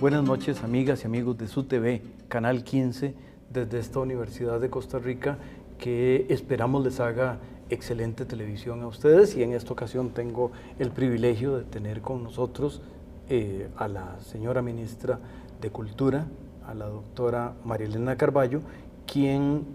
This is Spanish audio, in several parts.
Buenas noches, amigas y amigos de su TV, Canal 15, desde esta Universidad de Costa Rica, que esperamos les haga excelente televisión a ustedes, y en esta ocasión tengo el privilegio de tener con nosotros a la señora ministra de Cultura, a la doctora María Elena Carballo, quien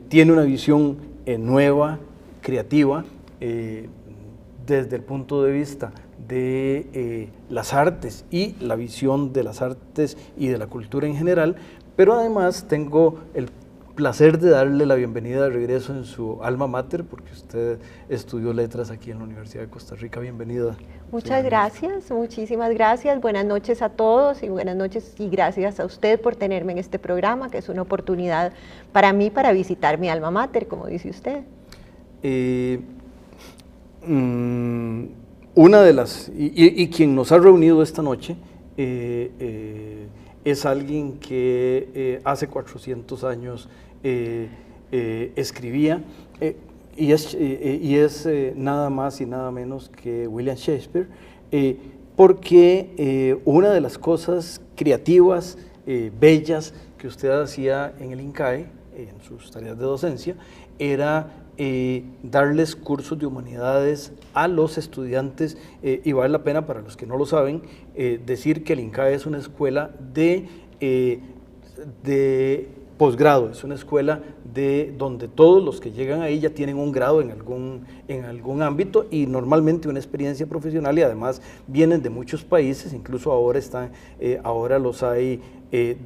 tiene una visión nueva, creativa, desde el punto de vista de las artes y la visión de las artes y de la cultura en general, pero además tengo el placer de darle la bienvenida de regreso en su alma mater, porque usted estudió letras aquí en la Universidad de Costa Rica. Bienvenida. Muchas gracias, muchísimas gracias. Buenas noches a todos y buenas noches y gracias a usted por tenerme en este programa, que es una oportunidad para mí para visitar mi alma mater, como dice usted. Una de las, y quien nos ha reunido esta noche es alguien que hace 400 años escribía, y es nada más y nada menos que William Shakespeare, porque una de las cosas creativas, bellas, que usted hacía en el INCAE, en sus tareas de docencia, era darles cursos de humanidades a los estudiantes, y vale la pena, para los que no lo saben, decir que el INCAE es una escuela de posgrado, es una escuela donde todos los que llegan ahí ya tienen un grado en algún ámbito y normalmente una experiencia profesional, y además vienen de muchos países, incluso ahora los hay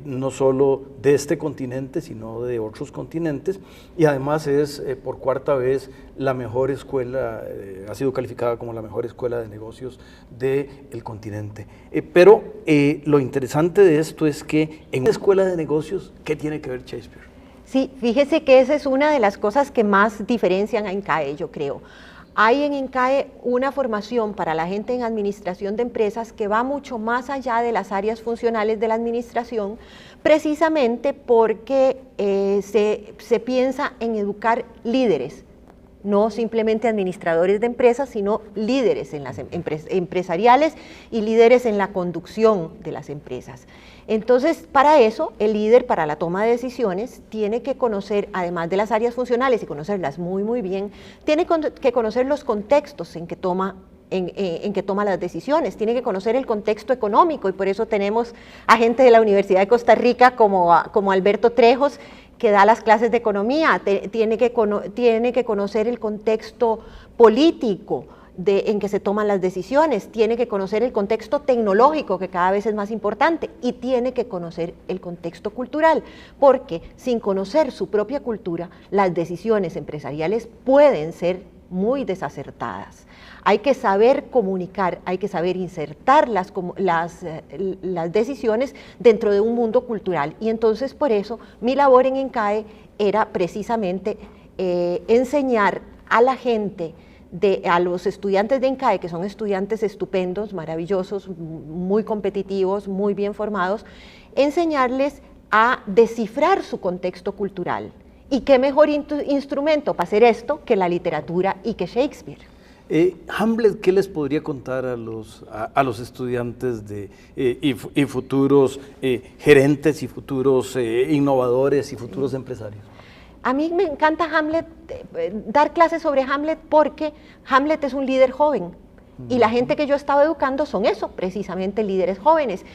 no solo de este continente, sino de otros continentes, y además es por cuarta vez la mejor escuela, ha sido calificada como la mejor escuela de negocios del continente. Pero lo interesante de esto es que en una escuela de negocios, ¿qué tiene que ver Shakespeare? Sí, fíjese que esa es una de las cosas que más diferencian a INCAE, yo creo. Hay en INCAE una formación para la gente en administración de empresas que va mucho más allá de las áreas funcionales de la administración, precisamente porque se piensa en educar líderes, no simplemente administradores de empresas, sino líderes en las empresariales y líderes en la conducción de las empresas. Entonces, para eso, el líder, para la toma de decisiones, tiene que conocer, además de las áreas funcionales y conocerlas muy, muy bien, tiene que conocer los contextos en que toma las decisiones, tiene que conocer el contexto económico, y por eso tenemos a gente de la Universidad de Costa Rica como Alberto Trejos, que da las clases de economía, tiene que conocer el contexto político en que se toman las decisiones, tiene que conocer el contexto tecnológico, que cada vez es más importante, y tiene que conocer el contexto cultural, porque sin conocer su propia cultura, las decisiones empresariales pueden ser muy desacertadas. Hay que saber comunicar, hay que saber insertar las decisiones dentro de un mundo cultural, y entonces por eso mi labor en INCAE era precisamente enseñar a la gente, a los estudiantes de INCAE, que son estudiantes estupendos, maravillosos, muy competitivos, muy bien formados, enseñarles a descifrar su contexto cultural. ¿Y qué mejor instrumento para hacer esto que la literatura y que Shakespeare? Hamlet, ¿qué les podría contar a los estudiantes y futuros gerentes y futuros innovadores y futuros empresarios? A mí me encanta Hamlet, dar clases sobre Hamlet, porque Hamlet es un líder joven, y la gente que yo estaba educando son eso, precisamente líderes jóvenes.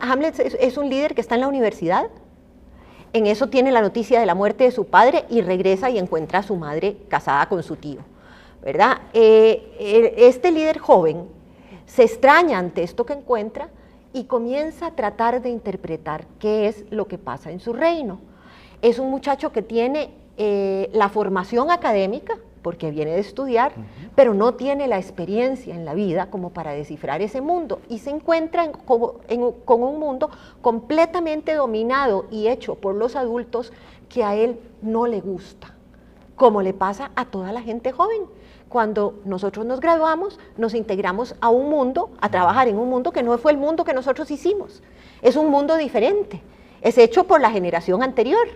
Hamlet es un líder que está en la universidad, en eso tiene la noticia de la muerte de su padre y regresa y encuentra a su madre casada con su tío, ¿verdad? Este líder joven se extraña ante esto que encuentra y comienza a tratar de interpretar qué es lo que pasa en su reino. Es un muchacho que tiene la formación académica, porque viene de estudiar, pero no tiene la experiencia en la vida como para descifrar ese mundo, y se encuentra con un mundo completamente dominado y hecho por los adultos que a él no le gusta, como le pasa a toda la gente joven. Cuando nosotros nos graduamos, nos integramos a un mundo, a trabajar en un mundo que no fue el mundo que nosotros hicimos, es un mundo diferente, es hecho por la generación anterior,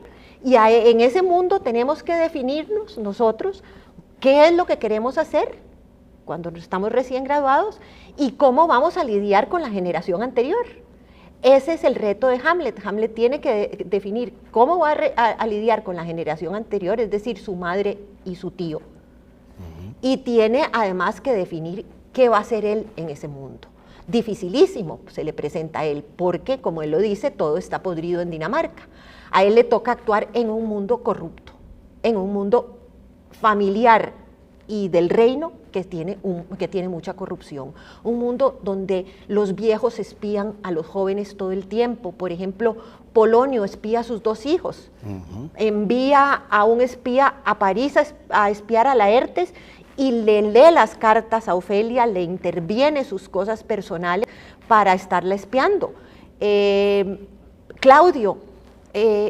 y en ese mundo tenemos que definirnos nosotros qué es lo que queremos hacer cuando estamos recién graduados, y cómo vamos a lidiar con la generación anterior. Ese es el reto de Hamlet. Hamlet tiene que definir cómo va a lidiar con la generación anterior, es decir, su madre y su tío. Y tiene además que definir qué va a hacer él en ese mundo. Dificilísimo se le presenta a él, porque, como él lo dice, todo está podrido en Dinamarca. A él le toca actuar en un mundo corrupto, en un mundo familiar y del reino que tiene mucha corrupción. Un mundo donde los viejos espían a los jóvenes todo el tiempo. Por ejemplo, Polonio espía a sus 2 hijos. Envía a un espía a París a espiar a Laertes y le lee las cartas a Ofelia, le interviene sus cosas personales para estarla espiando. Claudio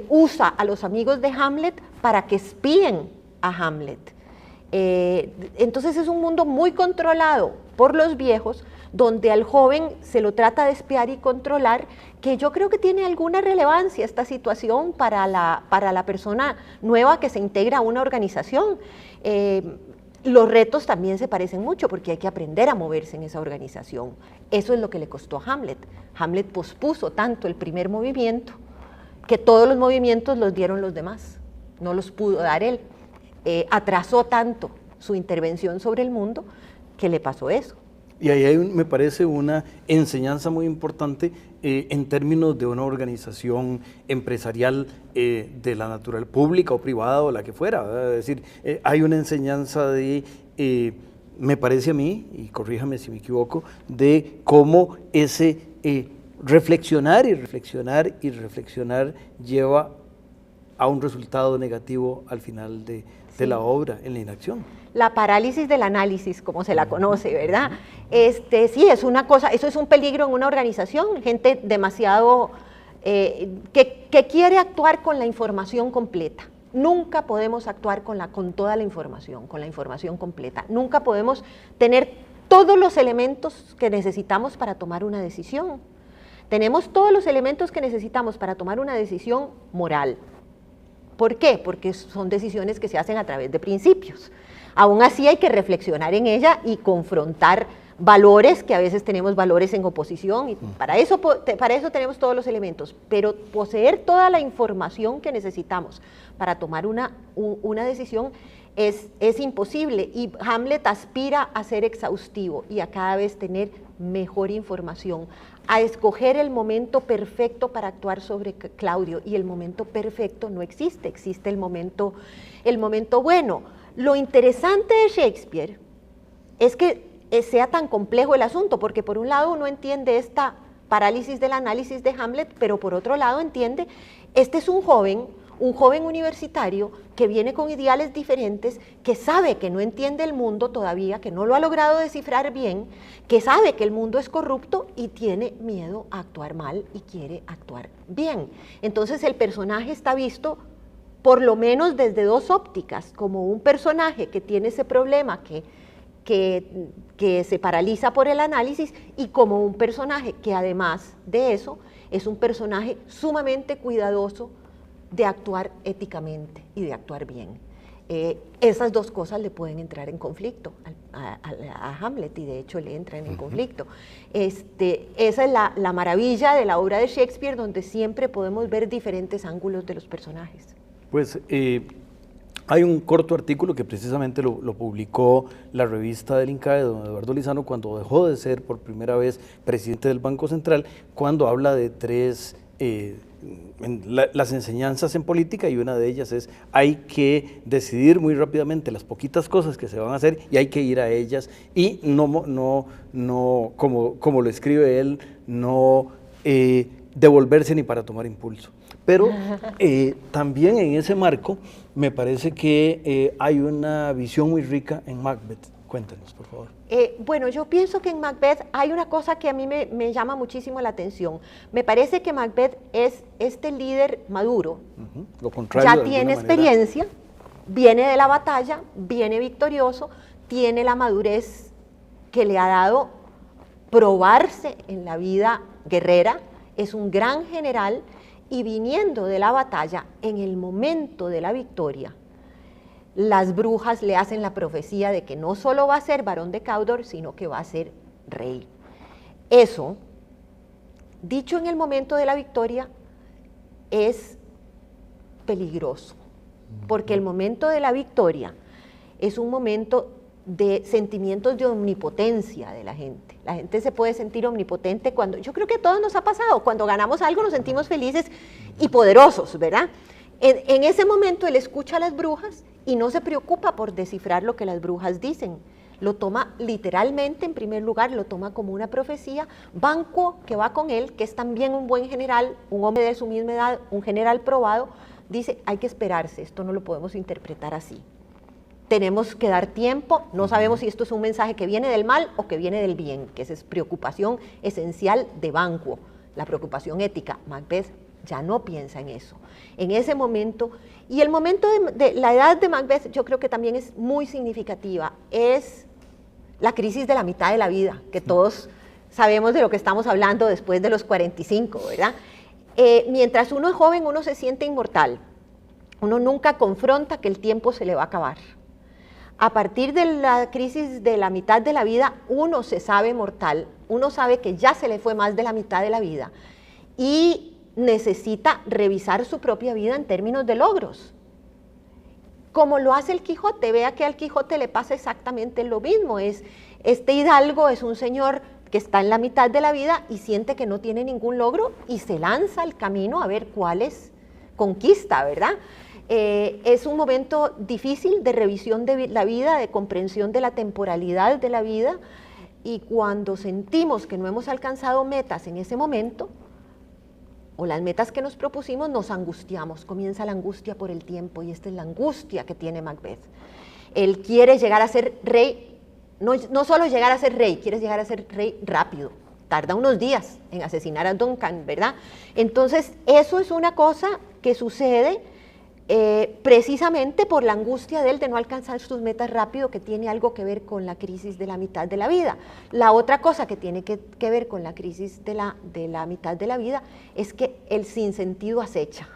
usa a los amigos de Hamlet para que espíen a Hamlet. Entonces es un mundo muy controlado por los viejos, donde al joven se lo trata de espiar y controlar, que yo creo que tiene alguna relevancia esta situación para la persona nueva que se integra a una organización. Los retos también se parecen mucho porque hay que aprender a moverse en esa organización. Eso es lo que le costó a Hamlet. Hamlet pospuso tanto el primer movimiento que todos los movimientos los dieron los demás, no los pudo dar él. Atrasó tanto su intervención sobre el mundo que le pasó eso. Y ahí hay, me parece, una enseñanza muy importante en términos de una organización empresarial de la natural, pública o privada o la que fuera, ¿verdad? Es decir, hay una enseñanza de, me parece a mí, y corríjame si me equivoco, de cómo ese reflexionar y reflexionar y reflexionar lleva a un resultado negativo al final de la obra, en la inacción. La parálisis del análisis, como se la conoce, ¿verdad? Sí, es una cosa, eso es un peligro en una organización, gente demasiado que quiere actuar con la información completa. Nunca podemos actuar con toda la información completa. Nunca podemos tener todos los elementos que necesitamos para tomar una decisión. Tenemos todos los elementos que necesitamos para tomar una decisión moral. ¿Por qué? Porque son decisiones que se hacen a través de principios. Aún así hay que reflexionar en ella y confrontar valores, que a veces tenemos valores en oposición, y para eso tenemos todos los elementos, pero poseer toda la información que necesitamos para tomar una decisión es imposible, y Hamlet aspira a ser exhaustivo y a cada vez tener mejor información, a escoger el momento perfecto para actuar sobre Claudio, y el momento perfecto no existe, existe el momento bueno. Lo interesante de Shakespeare es que sea tan complejo el asunto, porque por un lado uno entiende esta parálisis del análisis de Hamlet, pero por otro lado entiende, este es un joven universitario que viene con ideales diferentes, que sabe que no entiende el mundo todavía, que no lo ha logrado descifrar bien, que sabe que el mundo es corrupto y tiene miedo a actuar mal y quiere actuar bien. Entonces el personaje está visto por lo menos desde 2 ópticas, como un personaje que tiene ese problema que se paraliza por el análisis, y como un personaje que además de eso es un personaje sumamente cuidadoso de actuar éticamente y de actuar bien. Esas 2 cosas le pueden entrar en conflicto a Hamlet, y de hecho le entran en conflicto. Esa es la maravilla de la obra de Shakespeare, donde siempre podemos ver diferentes ángulos de los personajes. Pues hay un corto artículo que precisamente lo publicó la revista del INCAE, don Eduardo Lizano, cuando dejó de ser por primera vez presidente del Banco Central, cuando habla de 3 las enseñanzas en política, y una de ellas es: hay que decidir muy rápidamente las poquitas cosas que se van a hacer y hay que ir a ellas, y no como lo escribe él, no devolverse ni para tomar impulso. Pero también en ese marco me parece que hay una visión muy rica en Macbeth. Cuéntenos, por favor. Bueno, yo pienso que en Macbeth hay una cosa que a mí me llama muchísimo la atención. Me parece que Macbeth es este líder maduro. Lo contrario, ya tiene experiencia, viene de la batalla, viene victorioso, tiene la madurez que le ha dado probarse en la vida guerrera, es un gran general, y viniendo de la batalla, en el momento de la victoria, las brujas le hacen la profecía de que no solo va a ser varón de Cawdor, sino que va a ser rey. Eso, dicho en el momento de la victoria, es peligroso, porque el momento de la victoria es un momento de sentimientos de omnipotencia de la gente. La gente se puede sentir omnipotente cuando, yo creo que a todos nos ha pasado, cuando ganamos algo nos sentimos felices y poderosos, ¿verdad? En ese momento él escucha a las brujas y no se preocupa por descifrar lo que las brujas dicen. Lo toma literalmente, en primer lugar, lo toma como una profecía. Banquo, que va con él, que es también un buen general, un hombre de su misma edad, un general probado, dice, hay que esperarse, esto no lo podemos interpretar así. Tenemos que dar tiempo, no sabemos si esto es un mensaje que viene del mal o que viene del bien, que esa es preocupación esencial de Banquo, la preocupación ética. Macbeth ya no piensa en eso. En ese momento, y el momento de la edad de Macbeth yo creo que también es muy significativa, es la crisis de la mitad de la vida, que todos sabemos de lo que estamos hablando después de los 45, ¿verdad? Mientras uno es joven, uno se siente inmortal, uno nunca confronta que el tiempo se le va a acabar. A partir de la crisis de la mitad de la vida, uno se sabe mortal, uno sabe que ya se le fue más de la mitad de la vida y necesita revisar su propia vida en términos de logros. Como lo hace el Quijote, vea que al Quijote le pasa exactamente lo mismo. Este hidalgo es un señor que está en la mitad de la vida y siente que no tiene ningún logro y se lanza al camino a ver cuáles conquista, ¿verdad? Es un momento difícil de revisión de la vida, de comprensión de la temporalidad de la vida, y cuando sentimos que no hemos alcanzado metas en ese momento, o las metas que nos propusimos, nos angustiamos, comienza la angustia por el tiempo, y esta es la angustia que tiene Macbeth. Él quiere llegar a ser rey, no solo llegar a ser rey, quiere llegar a ser rey rápido, tarda unos días en asesinar a Duncan, ¿verdad? Entonces, eso es una cosa que sucede precisamente por la angustia de él de no alcanzar sus metas rápido, que tiene algo que ver con la crisis de la mitad de la vida. La otra cosa que tiene que ver con la crisis de la mitad de la vida es que el sinsentido acecha,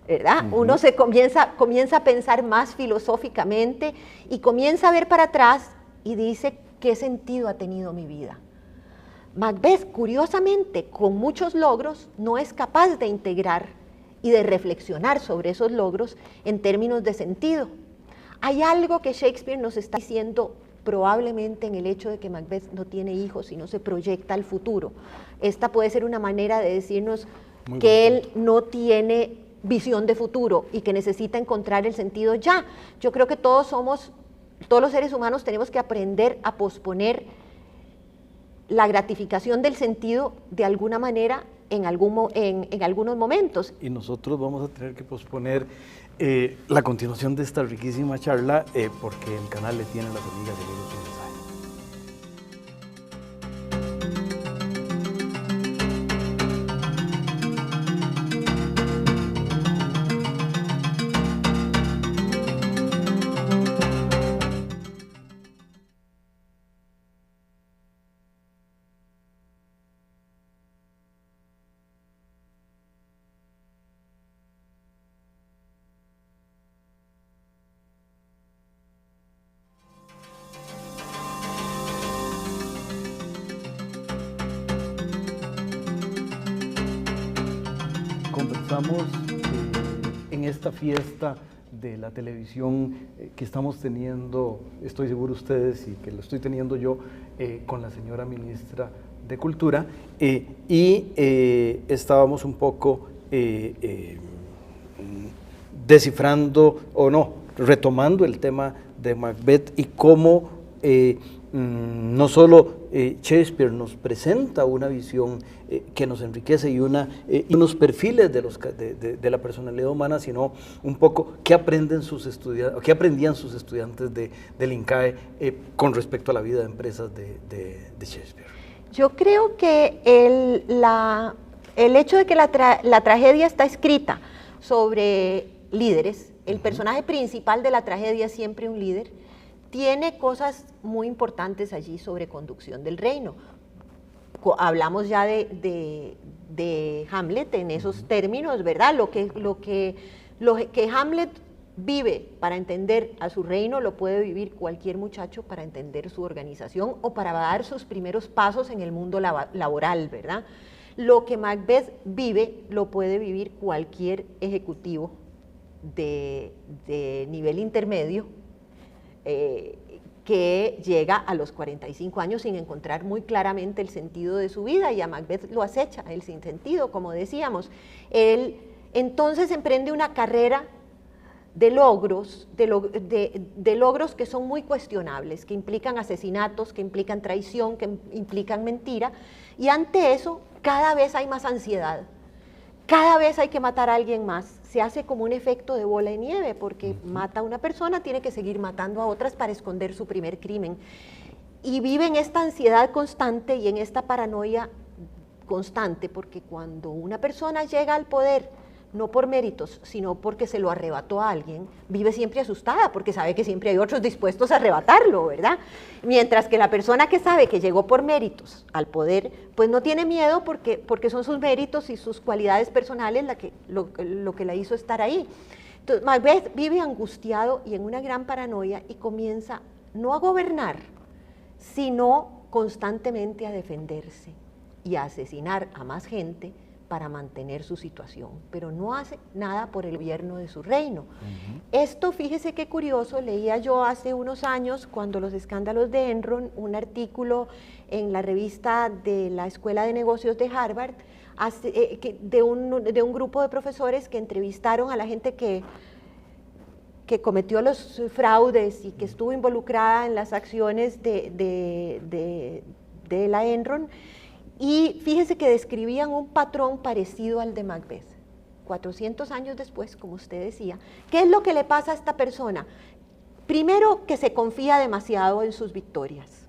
¿verdad? Uno se comienza a pensar más filosóficamente y comienza a ver para atrás y dice, ¿qué sentido ha tenido mi vida? Macbeth, curiosamente, con muchos logros, no es capaz de integrar y de reflexionar sobre esos logros en términos de sentido. Hay algo que Shakespeare nos está diciendo probablemente en el hecho de que Macbeth no tiene hijos y no se proyecta al futuro. Esta puede ser una manera de decirnos que él no tiene visión de futuro y que necesita encontrar el sentido ya. Yo creo que todos los seres humanos tenemos que aprender a posponer la gratificación del sentido de alguna manera en algunos momentos. Y nosotros vamos a tener que posponer la continuación de esta riquísima charla porque el canal le tiene a las amigas de libros un mensaje. Conversamos en esta fiesta de la televisión que estamos teniendo, estoy seguro ustedes y que lo estoy teniendo yo, con la señora ministra de Cultura, y estábamos un poco descifrando, o no, retomando el tema de Macbeth y cómo no solo Shakespeare nos presenta una visión que nos enriquece y unos perfiles de la personalidad humana, sino un poco qué aprendían sus estudiantes del INCAE con respecto a la vida de empresas de Shakespeare. Yo creo que el hecho de que la tragedia está escrita sobre líderes, el personaje principal de la tragedia es siempre un líder, tiene cosas muy importantes allí sobre conducción del reino. Hablamos ya de Hamlet en esos términos, ¿verdad? Lo que Hamlet vive para entender a su reino, lo puede vivir cualquier muchacho para entender su organización o para dar sus primeros pasos en el mundo laboral, ¿verdad? Lo que Macbeth vive, lo puede vivir cualquier ejecutivo de nivel intermedio que llega a los 45 años sin encontrar muy claramente el sentido de su vida, y a Macbeth lo acecha el sinsentido, como decíamos. Él entonces emprende una carrera de logros, de logros que son muy cuestionables, que implican asesinatos, que implican traición, que implican mentira, y ante eso cada vez hay más ansiedad, cada vez hay que matar a alguien más, se hace como un efecto de bola de nieve, porque mata a una persona, tiene que seguir matando a otras para esconder su primer crimen, y vive en esta ansiedad constante y en esta paranoia constante, porque cuando una persona llega al poder, no por méritos, sino porque se lo arrebató a alguien, vive siempre asustada, porque sabe que siempre hay otros dispuestos a arrebatarlo, ¿verdad? Mientras que la persona que sabe que llegó por méritos al poder, pues no tiene miedo porque son sus méritos y sus cualidades personales lo que la hizo estar ahí. Entonces, Macbeth vive angustiado y en una gran paranoia y comienza no a gobernar, sino constantemente a defenderse y a asesinar a más gente para mantener su situación, pero no hace nada por el gobierno de su reino. Esto, fíjese qué curioso, leía yo hace unos años, cuando los escándalos de Enron, un artículo en la revista de la Escuela de Negocios de Harvard, de un grupo de profesores que entrevistaron a la gente que cometió los fraudes y que estuvo involucrada en las acciones de la Enron. Y fíjese que describían un patrón parecido al de Macbeth. 400 años después, como usted decía, ¿qué es lo que le pasa a esta persona? Primero, que se confía demasiado en sus victorias,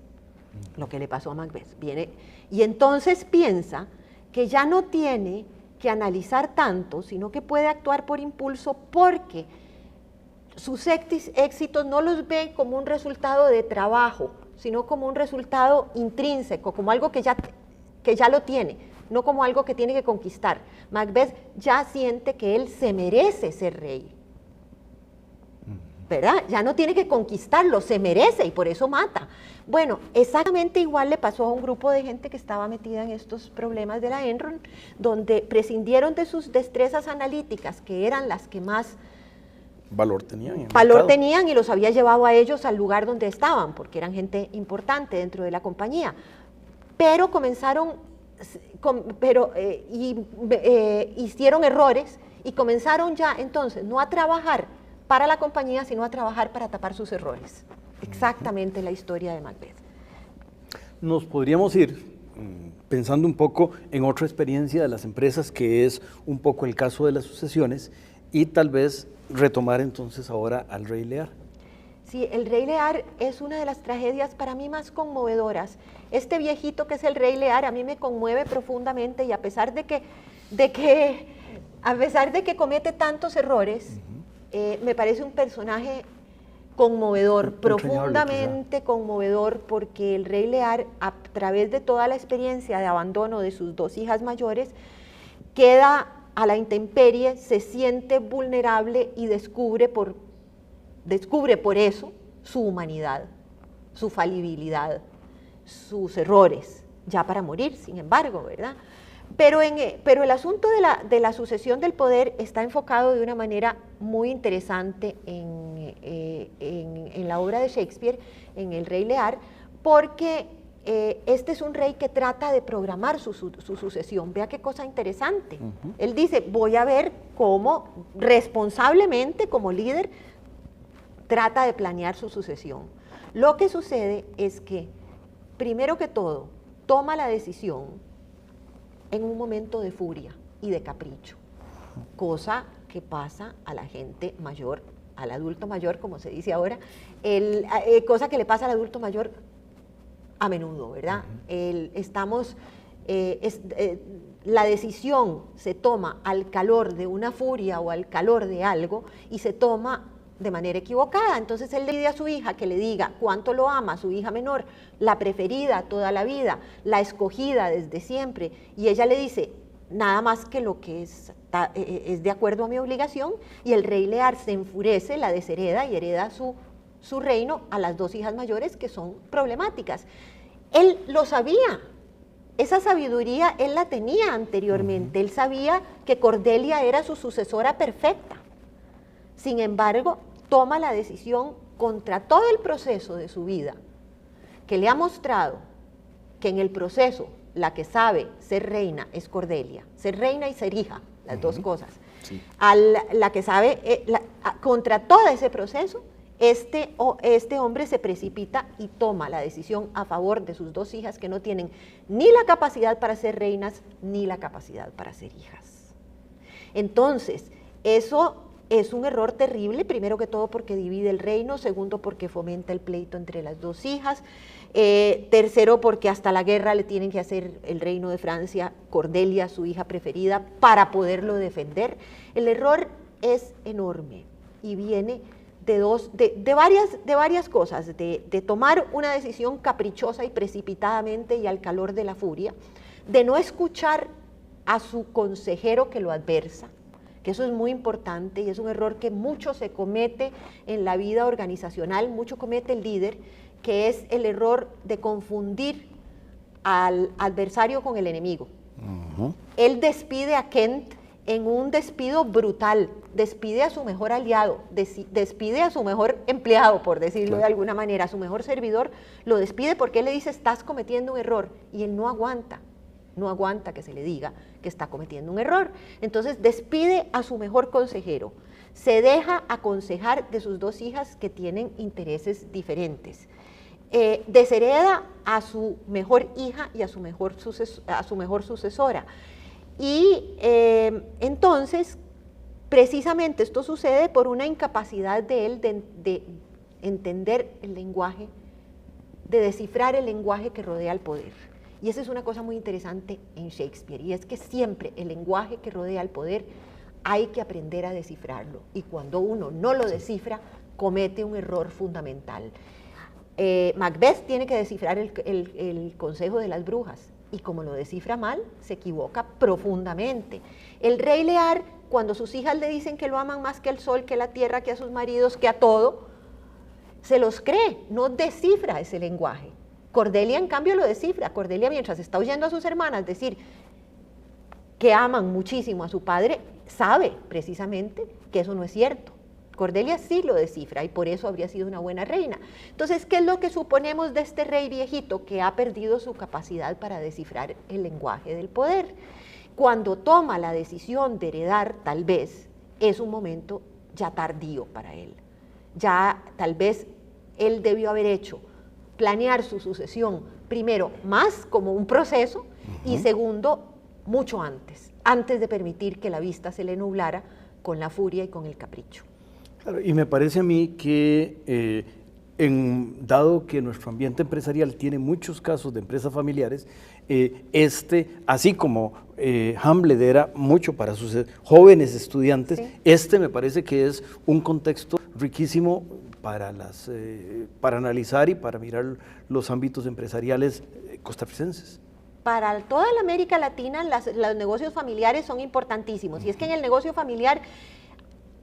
lo que le pasó a Macbeth. Viene, y entonces piensa que ya no tiene que analizar tanto, sino que puede actuar por impulso, porque sus éxitos no los ve como un resultado de trabajo, sino como un resultado intrínseco, como algo que ya lo tiene, no como algo que tiene que conquistar. Macbeth ya siente que él se merece ser rey, ¿verdad? Ya no tiene que conquistarlo, se merece y por eso mata. Bueno, exactamente igual le pasó a un grupo de gente que estaba metida en estos problemas de la Enron, donde prescindieron de sus destrezas analíticas, que eran las que más valor tenían y los había llevado a ellos al lugar donde estaban, porque eran gente importante dentro de la compañía. Pero hicieron errores y comenzaron ya entonces no a trabajar para la compañía, sino a trabajar para tapar sus errores. Exactamente la historia de Macbeth. Nos podríamos ir pensando un poco en otra experiencia de las empresas, que es un poco el caso de las sucesiones, y tal vez retomar entonces ahora al Rey Lear. Sí, el Rey Lear es una de las tragedias para mí más conmovedoras. Este viejito que es el Rey Lear a mí me conmueve profundamente, y a pesar de que comete tantos errores, me parece un personaje conmovedor, profundamente conmovedor, porque el Rey Lear, a través de toda la experiencia de abandono de sus dos hijas mayores, queda a la intemperie, se siente vulnerable y descubre por eso su humanidad, su falibilidad, sus errores, ya para morir, sin embargo, ¿verdad? Pero el asunto de la sucesión del poder está enfocado de una manera muy interesante en la obra de Shakespeare, en El Rey Lear, porque este es un rey que trata de programar su sucesión. Vea qué cosa interesante. Él dice, voy a ver cómo responsablemente, como líder, trata de planear su sucesión. Lo que sucede es que, primero que todo, toma la decisión en un momento de furia y de capricho, cosa que pasa a la gente mayor, al adulto mayor, como se dice ahora, cosa que le pasa al adulto mayor a menudo, ¿verdad? La decisión se toma al calor de una furia o al calor de algo, y se toma de manera equivocada. Entonces él le pide a su hija que le diga cuánto lo ama, a su hija menor, la preferida toda la vida, la escogida desde siempre, y ella le dice nada más que lo que es es de acuerdo a mi obligación, y el rey Lear se enfurece, la deshereda y hereda su reino a las 2 hijas mayores, que son problemáticas. Él lo sabía, esa sabiduría él la tenía anteriormente, él sabía que Cordelia era su sucesora perfecta. Sin embargo, toma la decisión contra todo el proceso de su vida, que le ha mostrado que en el proceso la que sabe ser reina es Cordelia, ser reina y ser hija, las dos cosas. Sí. La que sabe, contra todo ese proceso, este hombre se precipita y toma la decisión a favor de sus 2 hijas que no tienen ni la capacidad para ser reinas ni la capacidad para ser hijas. Entonces, eso es un error terrible, primero que todo porque divide el reino, segundo porque fomenta el pleito entre las 2 hijas, tercero porque hasta la guerra le tienen que hacer el reino de Francia, Cordelia, su hija preferida, para poderlo defender. El error es enorme y viene de varias cosas, de tomar una decisión caprichosa y precipitadamente y al calor de la furia, de no escuchar a su consejero que lo adversa, que eso es muy importante y es un error que mucho se comete en la vida organizacional, mucho comete el líder, que es el error de confundir al adversario con el enemigo. Él despide a Kent en un despido brutal, despide a su mejor aliado, despide a su mejor empleado, por decirlo de alguna manera, a su mejor servidor, lo despide porque él le dice, estás cometiendo un error, y él no aguanta que se le diga que está cometiendo un error. Entonces despide a su mejor consejero, se deja aconsejar de sus 2 hijas que tienen intereses diferentes, deshereda a su mejor hija y a su mejor sucesora. Y entonces, precisamente esto sucede por una incapacidad de él de entender el lenguaje, de descifrar el lenguaje que rodea al poder. Y esa es una cosa muy interesante en Shakespeare, y es que siempre el lenguaje que rodea al poder hay que aprender a descifrarlo, y cuando uno no lo descifra, comete un error fundamental. Macbeth tiene que descifrar el consejo de las brujas, y como lo descifra mal, se equivoca profundamente. El rey Lear, cuando sus hijas le dicen que lo aman más que al sol, que a la tierra, que a sus maridos, que a todo, se los cree, no descifra ese lenguaje. Cordelia, en cambio, lo descifra. Cordelia, mientras está oyendo a sus hermanas decir que aman muchísimo a su padre, sabe precisamente que eso no es cierto. Cordelia sí lo descifra y por eso habría sido una buena reina. Entonces, ¿qué es lo que suponemos de este rey viejito que ha perdido su capacidad para descifrar el lenguaje del poder? Cuando toma la decisión de heredar, tal vez, es un momento ya tardío para él. Ya tal vez él debió haber planear su sucesión, primero, más como un proceso, y segundo, mucho antes de permitir que la vista se le nublara con la furia y con el capricho. Claro, y me parece a mí que dado que nuestro ambiente empresarial tiene muchos casos de empresas familiares, así como Hamlet era mucho para sus jóvenes estudiantes, sí. Me parece que es un contexto riquísimo para analizar y para mirar los ámbitos empresariales costarricenses. Para toda la América Latina los negocios familiares son importantísimos, y es que en el negocio familiar,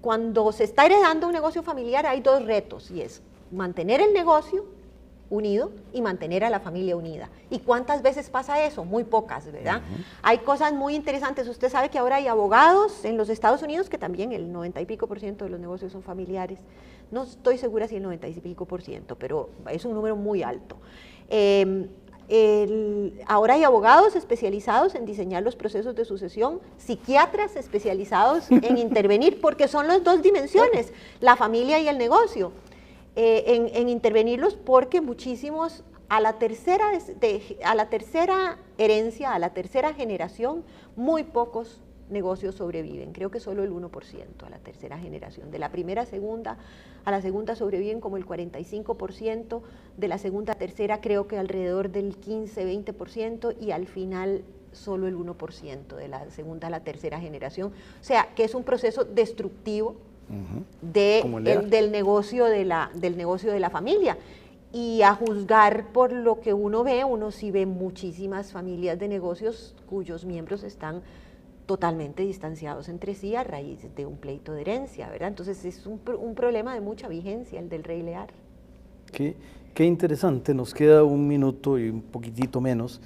cuando se está heredando un negocio familiar, hay 2 retos, y es mantener el negocio unido y mantener a la familia unida. ¿Y cuántas veces pasa eso? Muy pocas, ¿verdad? Hay cosas muy interesantes. Usted sabe que ahora hay abogados en los Estados Unidos, que también el 90 y pico % de los negocios son familiares. No estoy segura si el 90 y pico %, pero es un número muy alto. Ahora hay abogados especializados en diseñar los procesos de sucesión, psiquiatras especializados en intervenir, porque son las 2 dimensiones, la familia y el negocio, en intervenirlos, porque muchísimos a la tercera herencia, a la tercera generación, muy pocos negocios sobreviven. Creo que solo el 1% a la tercera generación. De la primera a la segunda sobreviven como el 45%, de la segunda a tercera creo que alrededor del 15-20%, y al final solo el 1% de la segunda a la tercera generación. O sea, que es un proceso destructivo del negocio de la familia. Y a juzgar por lo que uno sí ve muchísimas familias de negocios cuyos miembros están totalmente distanciados entre sí a raíz de un pleito de herencia, ¿verdad? Entonces es un problema de mucha vigencia el del Rey Lear. Qué interesante, nos queda un minuto y un poquitito menos.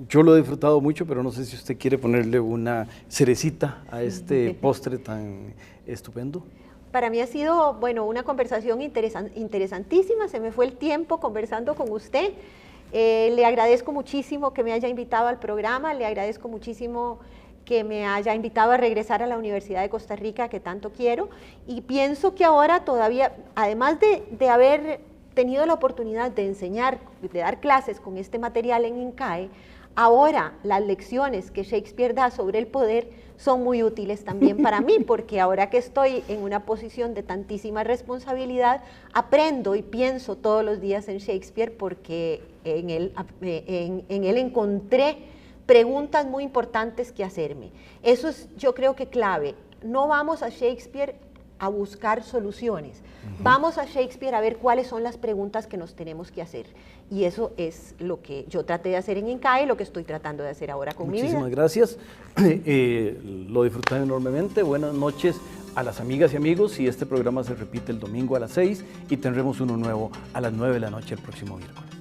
Yo lo he disfrutado mucho, pero no sé si usted quiere ponerle una cerecita a este postre tan estupendo. Para mí ha sido, bueno, una conversación interesantísima, se me fue el tiempo conversando con usted. Le agradezco muchísimo que me haya invitado al programa, le agradezco muchísimo que me haya invitado a regresar a la Universidad de Costa Rica, que tanto quiero, y pienso que ahora todavía, además de haber tenido la oportunidad de enseñar, de dar clases con este material en INCAE, ahora las lecciones que Shakespeare da sobre el poder son muy útiles también para mí, porque ahora que estoy en una posición de tantísima responsabilidad, aprendo y pienso todos los días en Shakespeare, porque en él encontré preguntas muy importantes que hacerme. Eso es, yo creo que clave. No vamos a Shakespeare a buscar soluciones. Vamos a Shakespeare a ver cuáles son las preguntas que nos tenemos que hacer. Y eso es lo que yo traté de hacer en INCAE y lo que estoy tratando de hacer ahora con mi vida. Muchísimas gracias. Lo disfruté enormemente. Buenas noches a las amigas y amigos. Y este programa se repite el domingo a las 6 y tendremos uno nuevo a las 9 de la noche el próximo miércoles.